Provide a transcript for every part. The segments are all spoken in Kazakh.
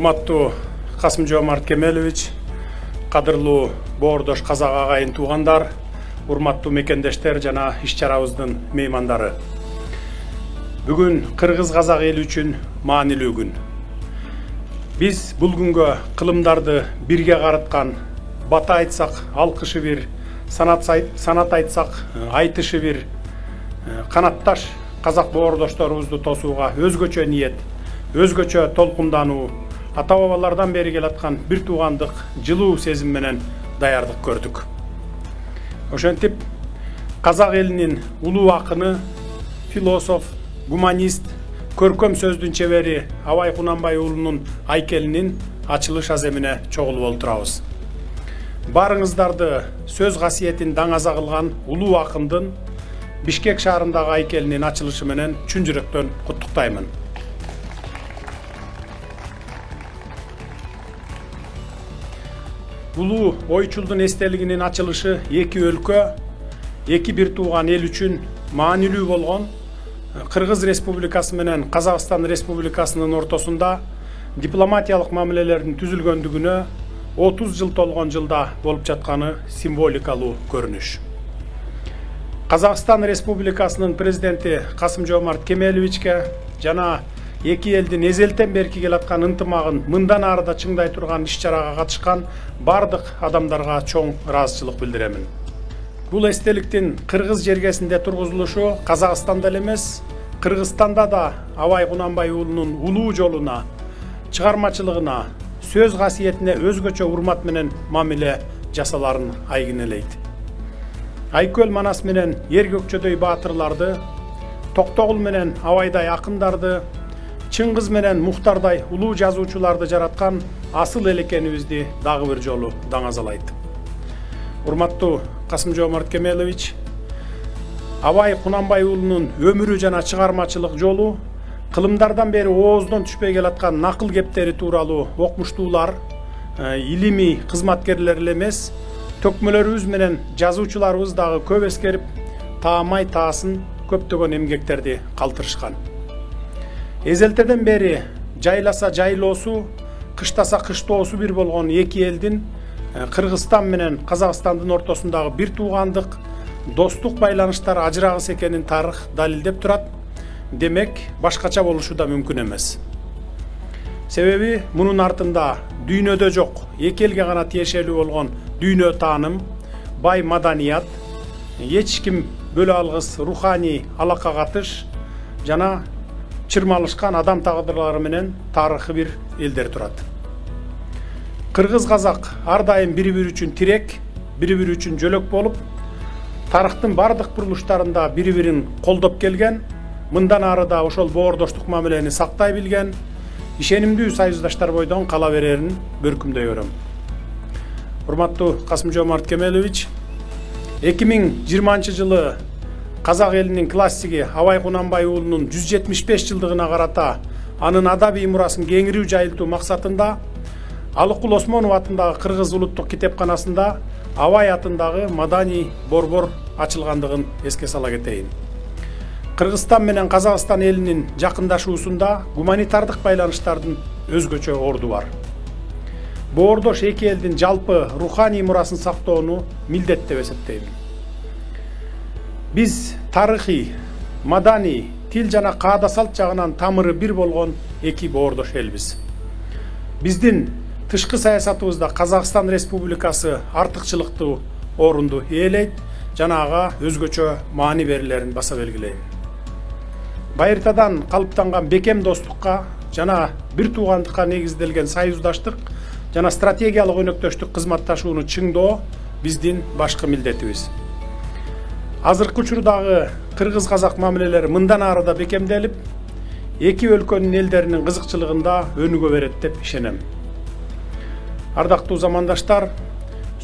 Урматтуу Касым-Жомарт Кемелович, кадырлуу боордош казак агайын туугандар, урматтуу мекендештер жана иш-чарабыздын меймандары. Бүгүн кыргыз-казак эли үчүн маанилүү күн. Биз бул күнгө кылымдарды бирге карыткан, бата айтсак алкышы бир, санат айтсак айтышы бир канатташ казак боордошторубузду тосууга өзгөчө ниет, өзгөчө толкундануу, ата-бабалардан бери келаткан бир туугандык жылуу сезим менен даярдык көрдүк. Ошентип, казак элинин улуу акыны, философ, гуманист, көркөм сөздүн чебери Абай Кунанбай уулунун айкелинин ачылыш аземине чогулуп олтурабыз. Барыңыздарды сөз касиетин даңаза кылган улуу акындын Бишкек шаарындагы айкелинин ачылышы менен чын жүрөктөн куттуктаймын. Улуу ойчулдун эстелигинин ачылышы эки өлкө, эки бир тууган эл үчүн маанилүү болгон Кыргыз Республикасы менен Казакстан Республикасынын ортосунда дипломатиялык мамилелердин түзүлгөндүгүнө 30 жыл толгон жылда болуп жатканы символикалуу көрүнүш. Казакстан Республикасынын президенти Касым-Жомарт Кемеловичке жана эки элдин эзелтен берки келаткан ынтымагын мындан арыда чыңдай турган иш-чарага катышкан бардык адамдарга чоң ыраазычылык билдиремин. Бул эстеликтин кыргыз жергесинде тургузулушу Казакстанда эле эмес, Кыргызстанда да Абай Кунанбай уулунун улуу жолуна, чыгармачылыгына, сөз касиетине өзгөчө урмат менен мамиле жасаларын айгинелейт. Айкөл Манас менен ер көкчөдөй баатырларды, Токтогул менен Абайдай акындарды, Чыңгыз менен Мухтардай улуу жазуучуларды жараткан асыл эл экенибизди дагы бир жолу даңазалайт. Урматтуу Касым-Жомарт Кемелович, Абай Кунанбай уулунун өмүрү жана чыгармачылык жолу кылымдардан бери ооздон түшпөй келаткан накыл кептери тууралуу окумуштуулар, илимий кызматкерлер эле эмес, төкмөлөрүбүз менен жазуучуларыбыз дагы көп эскерип, таамай таасын көптөгөн эмгектерди калтырышкан. Эзелтеден бери жайласа жайлоосу, кыштаса кыштоосу бир болгон эки элдин Кыргызстан менен Казакстандын ортосундагы бир туугандык, достук байланыштар ажырагыс экенин тарых далилдеп турат. Демек, башкача болушу да мүмкүн эмес. Себеби мунун артында дүйнөдө жок, эки элге гана тиешелүү болгон дүйнө тааным, бай маданият, эч ким бөлө алгыс руханий алака катыш жана чырмалышкан адам тагдырлары менен тарыхы бир элдер турат. Кыргыз-казак ар дайым бири-бири үчүн тирек, бири-бири үчүн жөлөк болуп, тарыхтын бардык бурулуштарында бири-бирин колдоп келген, мындан ары да ошол боордоштук мамилени сактай билген, ишенимдүү союздаштар бойдон кала берерин бөркүмдөй көрөм. Урматтуу Касым-Жомарт Кемелович, 2020 жылы казак элинин классиги Абай Кунанбай уулунун 175 жылдыгына карата анын адабий мурасын кеңирүү жайылтуу максатында Алыкул Осмонов атындагы Кыргыз улуттук китепканасында Абай атындагы маданий борбор ачылгандыгын эске сала кетейин. Кыргызстан менен Казакстан элинин жакындашуусунда гуманитардык байланыштардын өзгөчө орду бар. Боордош эки элдин жалпы руханий мурасын сактоону милдет деп эсептейм. Биз тарыхый, маданий, тил жана каада салт жагынан тамыры бир болгон эки боордош элбиз. Биздин тышкы саясатыбызда Казакстан Республикасы артыкчылыктуу орунду ээлейт жана ага өзгөчө маани берилерин баса белгилейм. Байыртадан калыптанган бекем достукка жана бир туугандыкка негизделген союздаштык жана стратегиялык өнөктөштүк кызматташууну чыңдоо биздин башкы милдетибиз. Азыркы учурдагы кыргыз-казак мамилелери мындан ары да бекемделип, эки өлкөнүн элдеринин кызыкчылыгында өнүгө берет деп ишенем. Ардактуу замандаштар,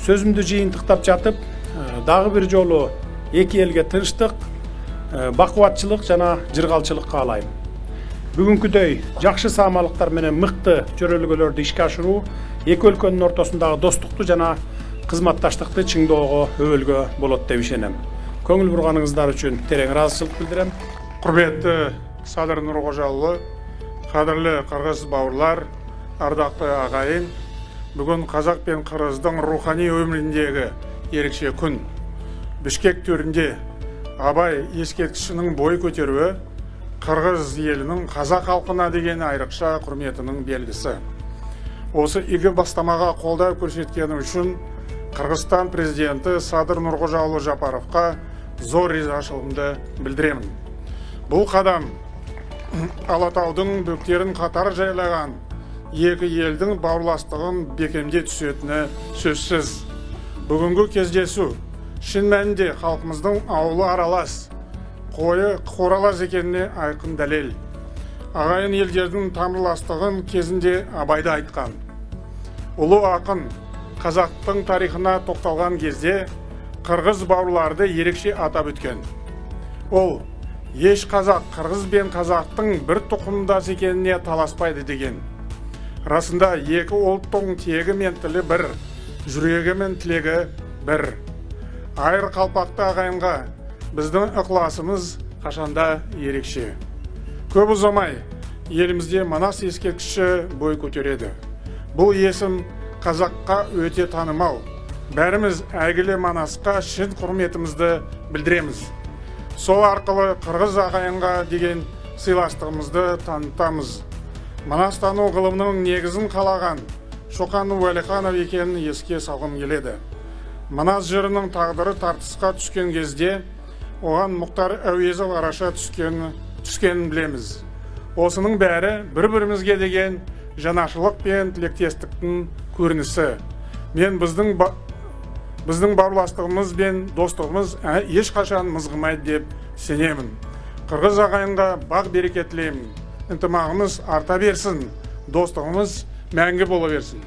сөзүмдү жыйынтыктап жатып, дагы бир жолу эки элге тынчтык, бакубатчылык жана жыргалчылык каалайм. Бүгүнкүдөй жакшы саамалыктар менен мыкты чөрөлгөлөрдү ишке ашыруу эки өлкөнүн ортосундагы достукту жана кызматташтыкты чыңдоого өбөлгө болот деп ишенем. Көңүл бурганыңыздар үчүн терең ыраазычылык билдирем. Курбеттүү Садыр Нуркожа уулу, кадырлуу кыргыз бауырлар, ардақты ағайын, бүгін қазақ пен қырғыздың рухани өміріндегі ерекше күн. Бішкек төрінде Абай ескерткішінің бой көтеруі қырғыз елінің қазақ халқына деген айрықша құрметінің белгісі. Осы игі бастамаға қолдау көрсеткені үшін Қырғызстан президенті Садыр Нұрғожаұлы Жапаровқа зор ризашылығымды білдіремін. Бұл қадам Алатаудың бөктерін қатар жайлаған екі елдің бауырластығын бекемдей түсетіні сөзсіз. Бүгінгі кездесу шын мәнінде халқымыздың ауылы аралас, қойы қоралас екеніне айқын дәлел. Ағайын елдердің тамырластығын кезінде Абайды айтқан. Ұлы ақын қазақтың тарихына тоқталған кезде қырғыз бауырларды ерекше атап өткен. Ол еш қазақ қырғыз бен қазақтың бір тұқымдас екеніне таласпайды деген. Расында екі ұлттың тегі мен тілі бір, жүрегі мен тілегі бір. Айыр қалпақты ағайынға біздің ықыласымыз қашанда ерекше. Көп ұзамай елімізде Манас ескерткіші бой көтереді. Бұл есім қазаққа өте танымал. Бәріміз әйгілі Манасқа шын құрметімізді білдіреміз. Сол арқылы қырғыз ағайынға деген сыйластығымызды танытамыз. Манастану ғылымының негізін қалаған Шоқан Уәлиханов екенін еске салғым келеді. Манас жырының тағдыры тартысқа түскен кезде оған Мұхтар Әуезов араша түскенін білеміз. Осының бәрі бір-бірімізге деген жанашылық пен тілектестіктің көрінісі. Мен біздің бауырластығымыз бен достығымыз ешқашан мызғымайды деп сенемін. Қырғыз ағайынға бақ береке тілеймін. Ынтымағымыз арта берсін, достығымыз мәңгі бола берсін.